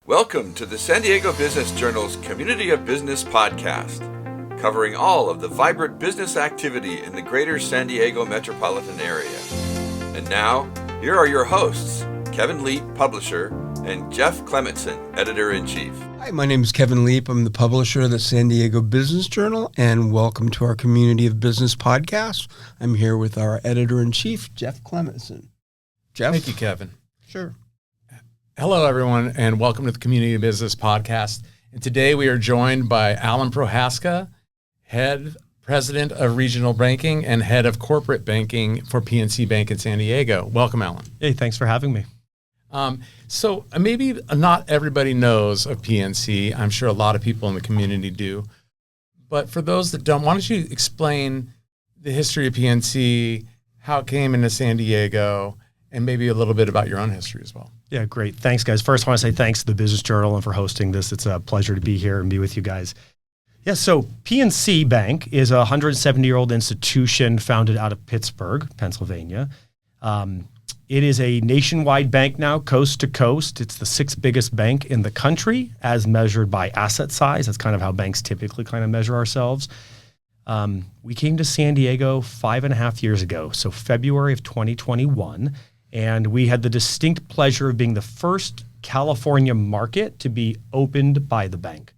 Welcome to the San Diego Business Journal's Community of Business podcast, covering all of the vibrant business activity in the greater San Diego metropolitan area. And now, here are your hosts, Kevin Leap, publisher, and Jeff Clementson, editor-in-chief. Hi, my name is Kevin Leap. I'm the publisher of the San Diego Business Journal, and welcome to our Community of Business podcast. I'm here with our editor-in-chief, Jeff Clementson. Jeff? Thank you, Kevin. Sure. Hello, everyone, and welcome to the Community of Business podcast. And today we are joined by Alan Prohaska, head president of regional banking and head of corporate banking for PNC Bank in San Diego. Welcome, Alan. Hey, thanks for having me. So maybe not everybody knows of PNC. I'm sure a lot of people in the community do. But for those that don't, why don't you explain the history of PNC, how it came into San Diego, and maybe a little bit about your own history as well. Yeah, great. Thanks, guys. First, I want to say thanks to the Business Journal and for hosting this. It's a pleasure to be here and be with you guys. Yeah, so PNC Bank is a 170-year-old institution founded out of Pittsburgh, Pennsylvania. It is a nationwide bank now, coast to coast. It's the sixth biggest bank in the country as measured by asset size. That's kind of how banks typically kind of measure ourselves. We came to San Diego 5.5 years ago, so February of 2021, and we had the distinct pleasure of being the first California market to be opened by the bank.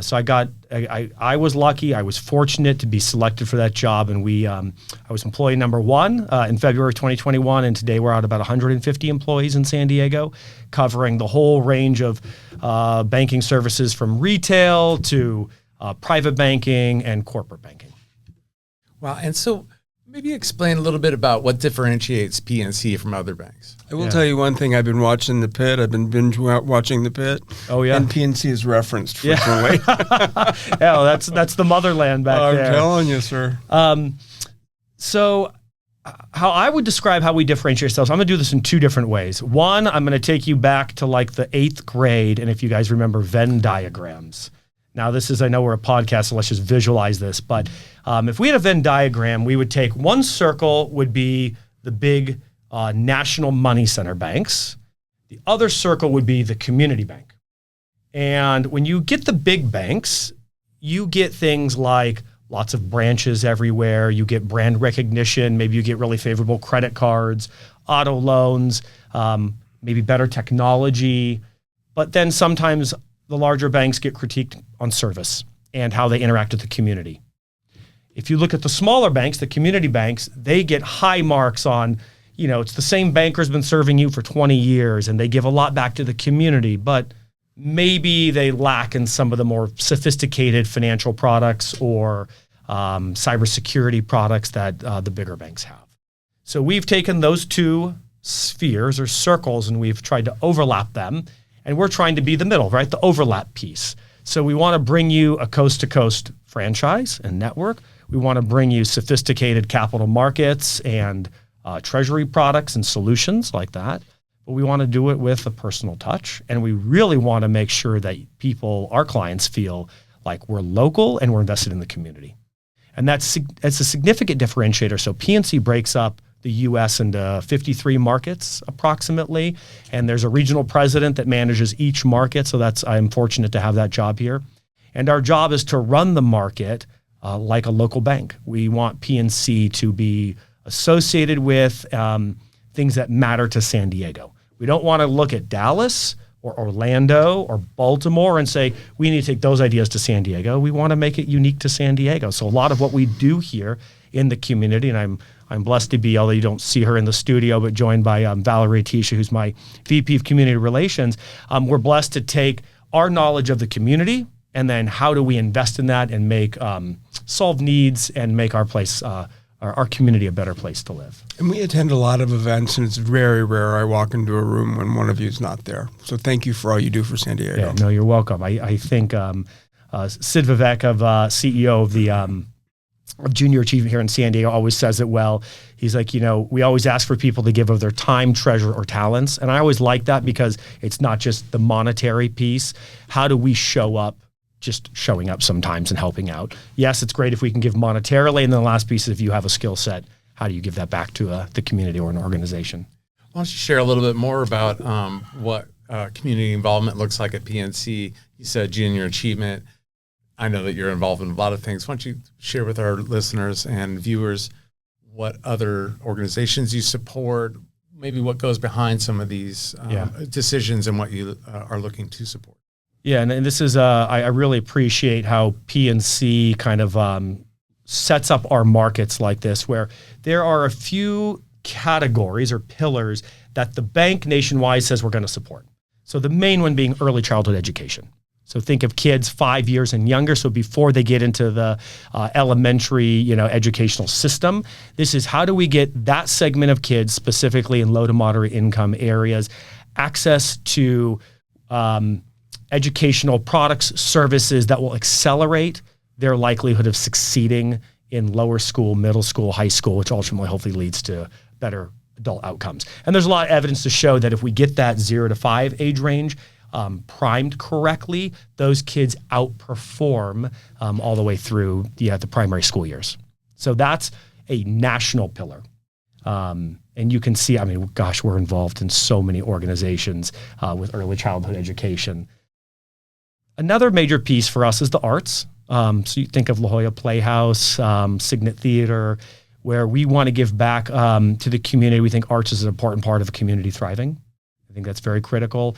So I was lucky. I was fortunate to be selected for that job, and I was employee number one in February 2021, and today we're at about 150 employees in San Diego, covering the whole range of banking services from retail to private banking and corporate banking. Wow, and so maybe explain a little bit about what differentiates PNC from other banks. I will tell you one thing. I've been watching The Pit. I've been binge watching The Pit. Oh, yeah. And PNC is referenced frequently. Yeah, that's the motherland back there. I'm telling you, sir. So how I would describe how we differentiate ourselves, I'm going to do this in two different ways. One, I'm going to take you back to like the 8th grade, and if you guys remember Venn diagrams. Now, I know we're a podcast, so let's just visualize this. But if we had a Venn diagram, we would take one circle would be the big national money center banks. The other circle would be the community bank. And when you get the big banks, you get things like lots of branches everywhere. You get brand recognition. Maybe you get really favorable credit cards, auto loans, maybe better technology. But then sometimes the larger banks get critiqued on service and how they interact with the community. If you look at the smaller banks, the community banks, they get high marks on, it's the same banker's been serving you for 20 years and they give a lot back to the community, but maybe they lack in some of the more sophisticated financial products or cybersecurity products that the bigger banks have. So we've taken those two spheres or circles and we've tried to overlap them. And we're trying to be the middle, right? The overlap piece. So we want to bring you a coast-to-coast franchise and network. We want to bring you sophisticated capital markets and treasury products and solutions like that. But we want to do it with a personal touch. And we really want to make sure that our clients feel like we're local and we're invested in the community. And that's a significant differentiator. So PNC breaks up the U.S. into 53 markets approximately, and there's a regional president that manages each market, so I'm fortunate to have that job here. And our job is to run the market like a local bank. We want PNC to be associated with things that matter to San Diego. We don't want to look at Dallas or Orlando or Baltimore and say, we need to take those ideas to San Diego. We want to make it unique to San Diego. So a lot of what we do here in the community, and I'm blessed to be, although you don't see her in the studio, but joined by Valerie Tisha, who's my VP of Community Relations. We're blessed to take our knowledge of the community and then how do we invest in that and make solve needs and make our place, our community a better place to live. And we attend a lot of events, and it's very rare I walk into a room when one of you is not there. So thank you for all you do for San Diego. Yeah, no, you're welcome. I think Sid Vivek, CEO of the of Junior Achievement here in San Diego, always says it well. He's like, we always ask for people to give of their time, treasure, or talents. And I always like that because it's not just the monetary piece. How do we show up, just showing up sometimes and helping out? Yes, it's great if we can give monetarily. And then the last piece is if you have a skill set, how do you give that back to the community or an organization? Why don't you share a little bit more about community involvement looks like at PNC. You said junior achievement. I know that you're involved in a lot of things. Why don't you share with our listeners and viewers what other organizations you support, maybe what goes behind some of these decisions and what you are looking to support. Yeah, and this is, I really appreciate how PNC kind of sets up our markets like this, where there are a few categories or pillars that the bank nationwide says we're going to support. So the main one being early childhood education. So think of kids 5 years and younger, so before they get into the elementary, educational system. This is how do we get that segment of kids, specifically in low to moderate income areas, access to educational products, services that will accelerate their likelihood of succeeding in lower school, middle school, high school, which ultimately hopefully leads to better adult outcomes. And there's a lot of evidence to show that if we get that 0 to 5 age range primed correctly, those kids outperform all the way through the primary school years. So that's a national pillar. And you can see, we're involved in so many organizations with early childhood education. Another major piece for us is the arts. So you think of La Jolla Playhouse, Signet Theater, where we want to give back to the community. We think arts is an important part of a community thriving. I think that's very critical.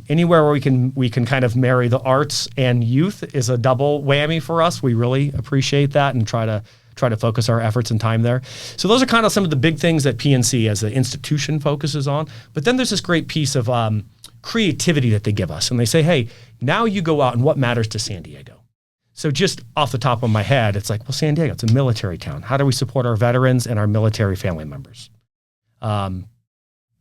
Anywhere where we can kind of marry the arts and youth is a double whammy for us. We really appreciate that and try to focus our efforts and time there. So those are kind of some of the big things that PNC as an institution focuses on. But then there's this great piece of creativity that they give us. And they say, hey, now you go out and what matters to San Diego? So just off the top of my head, it's like, well, San Diego, it's a military town. How do we support our veterans and our military family members?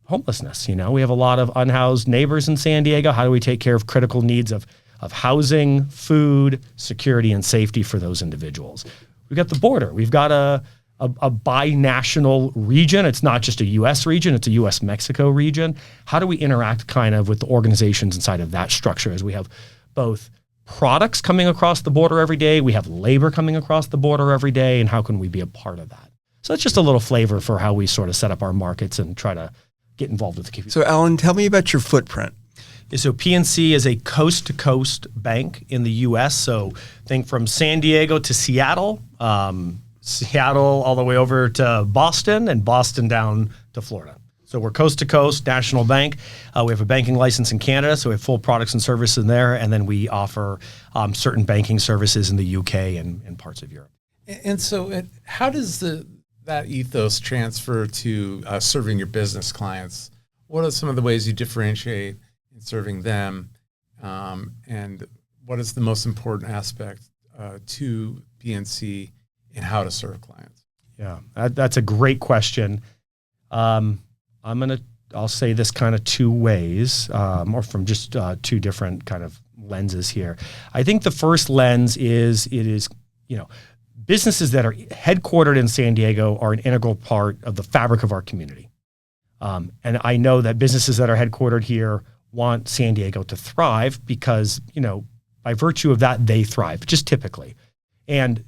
Homelessness, we have a lot of unhoused neighbors in San Diego. How do we take care of critical needs of housing, food, security, and safety for those individuals? We've got the border. We've got a binational region. It's not just a U.S. region, it's a U.S.-Mexico region. How do we interact kind of with the organizations inside of that structure as we have both products coming across the border every day, we have labor coming across the border every day, and how can we be a part of that? So that's just a little flavor for how we sort of set up our markets and try to get involved with the community. So Alan, tell me about your footprint. So PNC is a coast-to-coast bank in the U.S. So think from San Diego to Seattle, Seattle all the way over to Boston, and Boston down to Florida. So we're coast-to-coast, national bank. We have a banking license in Canada, so we have full products and services in there, and then we offer certain banking services in the UK and parts of Europe. And so how does that ethos transfer to serving your business clients? What are some of the ways you differentiate in serving them? And what is the most important aspect to PNC in how to serve clients? Yeah, that's a great question. I'll say this kind of two ways, or from just two different kind of lenses here. I think the first lens is businesses that are headquartered in San Diego are an integral part of the fabric of our community. And I know that businesses that are headquartered here want San Diego to thrive because, by virtue of that, they thrive, just typically. And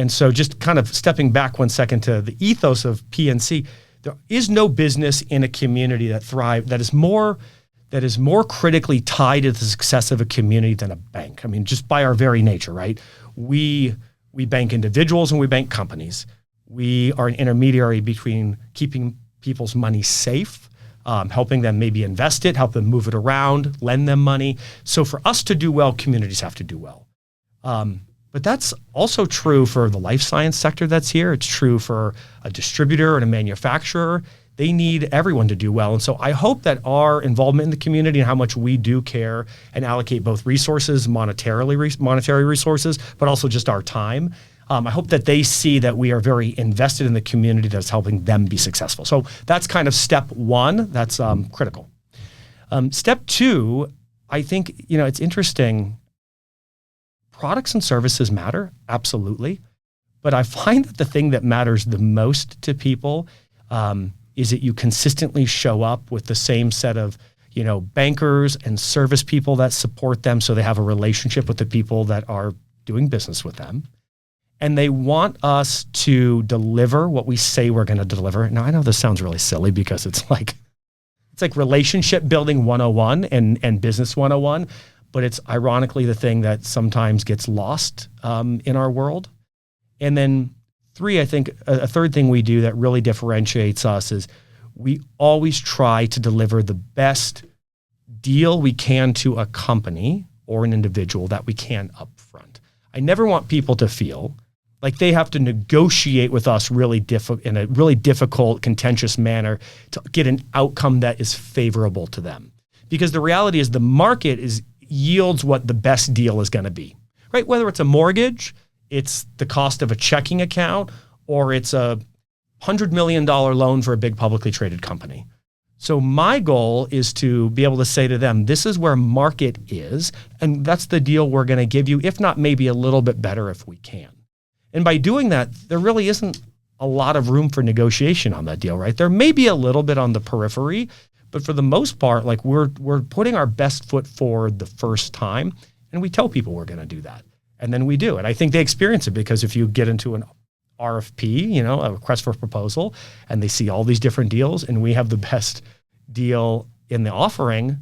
so just kind of stepping back 1 second to the ethos of PNC, there is no business in a community that is more critically tied to the success of a community than a bank. Just by our very nature, right? We bank individuals and we bank companies. We are an intermediary between keeping people's money safe, helping them maybe invest it, help them move it around, lend them money. So for us to do well, communities have to do well. But that's also true for the life science sector that's here. It's true for a distributor and a manufacturer. They need everyone to do well. And so I hope that our involvement in the community and how much we do care and allocate both resources, monetary resources, but also just our time. I hope that they see that we are very invested in the community that's helping them be successful. So that's kind of step one. That's critical. Step two, I think, it's interesting. Products and services matter, absolutely. But I find that the thing that matters the most to people is that you consistently show up with the same set of, bankers and service people that support them so they have a relationship with the people that are doing business with them. And they want us to deliver what we say we're going to deliver. Now, I know this sounds really silly because it's like relationship building 101 and business 101, but it's ironically the thing that sometimes gets lost in our world. And then 3, I think a third thing we do that really differentiates us is we always try to deliver the best deal we can to a company or an individual that we can up front. I never want people to feel like they have to negotiate with us in a really difficult, contentious manner to get an outcome that is favorable to them. Because the reality is the market yields what the best deal is going to be, right? Whether it's a mortgage, it's the cost of a checking account, or it's a $100 million loan for a big publicly traded company. So my goal is to be able to say to them, this is where market is, and that's the deal we're going to give you, if not maybe a little bit better if we can. And by doing that, there really isn't a lot of room for negotiation on that deal, right? There may be a little bit on the periphery, but for the most part, like we're putting our best foot forward the first time, and we tell people we're going to do that. And then we do. And I think they experience it because if you get into an RFP, a request for proposal, and they see all these different deals and we have the best deal in the offering,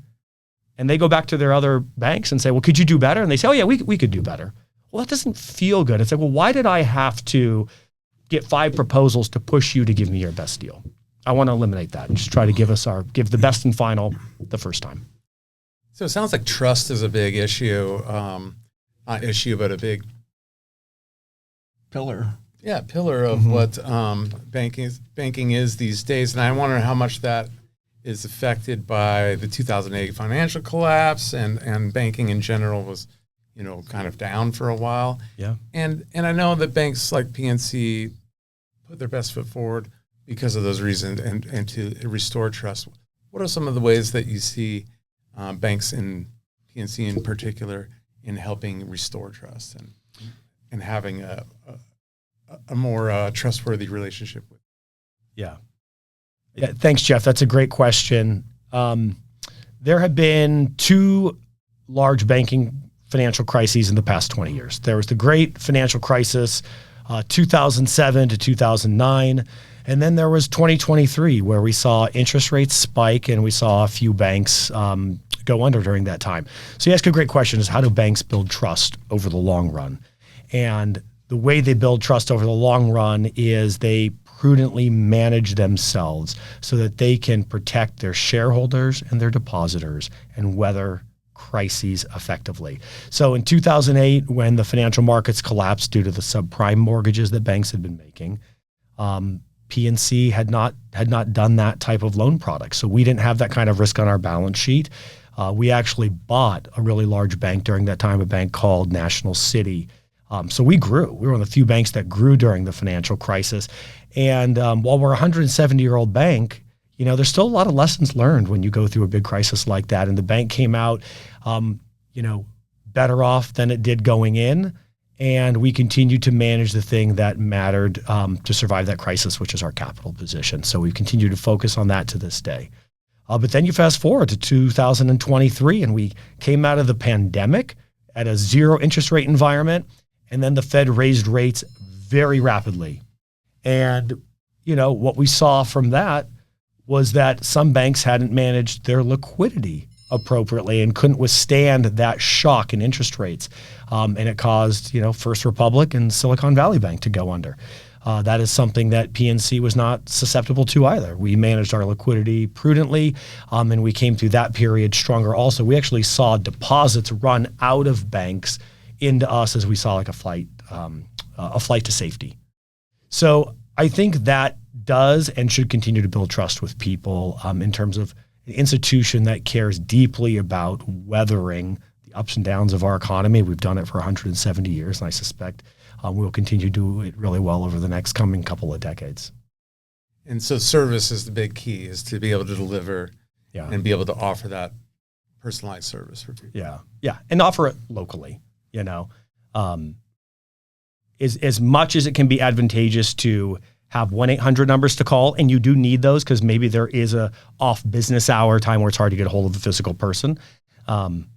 and they go back to their other banks and say, well, could you do better? And they say, oh yeah, we could do better. Well, that doesn't feel good. It's like, well, why did I have to get 5 proposals to push you to give me your best deal? I want to eliminate that and just try to give the best and final the first time. So it sounds like trust is a big issue. Not issue, but a big pillar. Yeah, pillar of what banking is these days. And I wonder how much that is affected by the 2008 financial collapse and banking in general was, kind of down for a while. Yeah. And I know that banks like PNC put their best foot forward because of those reasons and to restore trust. What are some of the ways that you see banks in PNC in particular in helping restore trust and having a more trustworthy relationship with? Yeah. Thanks, Jeff. That's a great question. There have been 2 large banking financial crises in the past 20 years. There was the great financial crisis, 2007 to 2009. And then there was 2023 where we saw interest rates spike and we saw a few banks go under during that time. So you ask a great question is how do banks build trust over the long run? And the way they build trust over the long run is they prudently manage themselves so that they can protect their shareholders and their depositors and weather crises effectively. So in 2008, when the financial markets collapsed due to the subprime mortgages that banks had been making, PNC had not done that type of loan product. So we didn't have that kind of risk on our balance sheet. We actually bought a really large bank during that time, a bank called National City. So we grew. We were one of the few banks that grew during the financial crisis. And while we're a 170-year-old bank, there's still a lot of lessons learned when you go through a big crisis like that. And the bank came out, better off than it did going in. And we continued to manage the thing that mattered to survive that crisis, which is our capital position. So we've continued to focus on that to this day. But then you fast forward to 2023, and we came out of the pandemic at a 0 interest rate environment. And then the Fed raised rates very rapidly. And, what we saw from that was that some banks hadn't managed their liquidity appropriately and couldn't withstand that shock in interest rates. And it caused, First Republic and Silicon Valley Bank to go under. That is something that PNC was not susceptible to either. We managed our liquidity prudently, and we came through that period stronger also. We actually saw deposits run out of banks into us as we saw like a flight to safety. So I think that does and should continue to build trust with people in terms of an institution that cares deeply about weathering the ups and downs of our economy. We've done it for 170 years, and I suspect we'll continue to do it really well over the next coming couple of decades. And so service is the big key, is to be able to deliver and be able to offer that personalized service for people. Yeah, and offer it locally, as much as it can be advantageous to have 1-800 numbers to call, and you do need those because maybe there is a off business hour time where it's hard to get a hold of the physical person.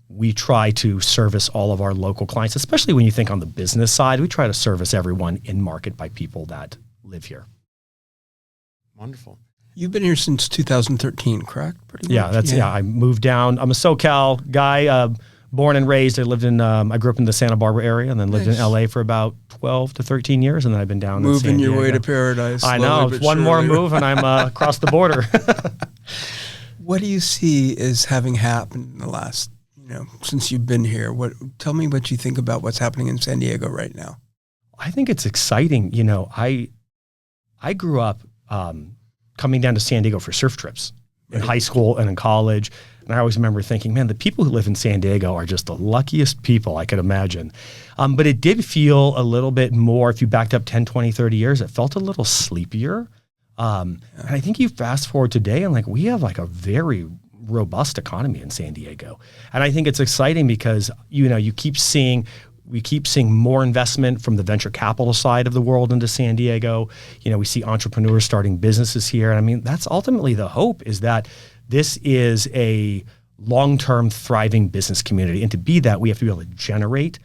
We try to service all of our local clients, especially when you think on the business side. We try to service everyone in market by people that live here. Wonderful. You've been here since 2013, correct? Pretty much. I moved down. I'm a SoCal guy, born and raised. I grew up in the Santa Barbara area and then lived in LA for about 12 to 13 years. And then I've been down in San Moving your Diego. way to paradise. I know. It's one more move and I'm across the border. What do you see as having happened in the last, since you've been here? Tell me what you think about what's happening in San Diego right now. I think it's exciting. I grew up coming down to San Diego for surf trips in high school and in college. And I always remember thinking, man, the people who live in San Diego are just the luckiest people I could imagine. But it did feel a little bit more, if you backed up 10, 20, 30 years, it felt a little sleepier. And I think you fast forward today and we have a very robust economy in San Diego. And I think it's exciting because, we keep seeing more investment from the venture capital side of the world into San Diego. We see entrepreneurs starting businesses here. And I mean, that's ultimately the hope, is that this is a long-term thriving business community. And to be that, we have to be able to generate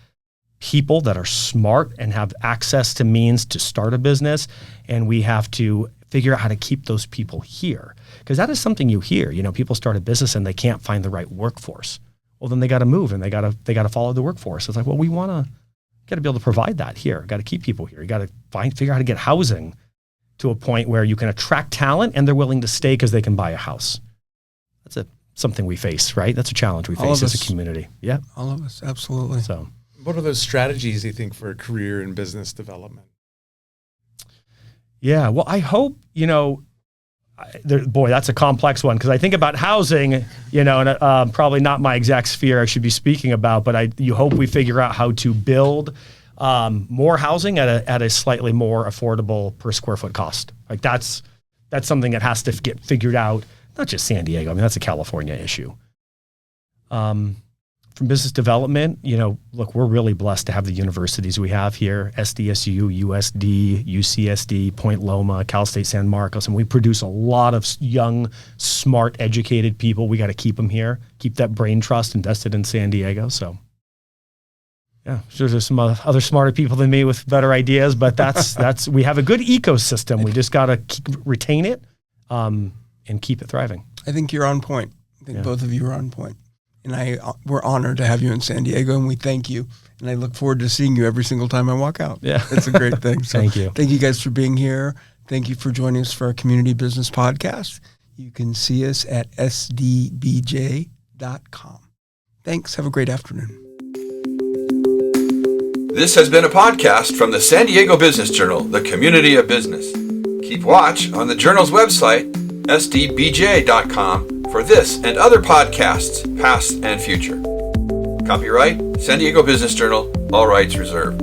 people that are smart and have access to means to start a business. And we have to figure out how to keep those people here. Because that is something you hear. People start a business and they can't find the right workforce. Well, then they got to move and they got to follow the workforce. It's we got to be able to provide that here. Got to keep people here. You got to figure out how to get housing to a point where you can attract talent and they're willing to stay because they can buy a house. That's something we face, right? That's a challenge we face as a community. Yeah. All of us, absolutely. So, what are those strategies you think for career and business development? Yeah, well, I hope, that's a complex one, because I think about housing, and probably not my exact sphere I should be speaking about, but you hope we figure out how to build more housing at a slightly more affordable per square foot cost. That's something that has to get figured out, not just San Diego. I mean, that's a California issue. From business development, look, we're really blessed to have the universities we have here: SDSU, USD, UCSD, Point Loma, Cal State San Marcos, and we produce a lot of young, smart, educated people. We got to keep them here, keep that brain trust invested in San Diego. So, yeah, sure, there's some other smarter people than me with better ideas, but we have a good ecosystem. We just got to retain it and keep it thriving. I think you're on point. I think both of you are on point. And we're honored to have you in San Diego, and we thank you. And I look forward to seeing you every single time I walk out. Yeah. It's a great thing. So thank you. Thank you guys for being here. Thank you for joining us for our Community Business Podcast. You can see us at sdbj.com. Thanks. Have a great afternoon. This has been a podcast from the San Diego Business Journal, the community of business. Keep watch on the journal's website, sdbj.com, for this and other podcasts, past and future. Copyright San Diego Business Journal, all rights reserved.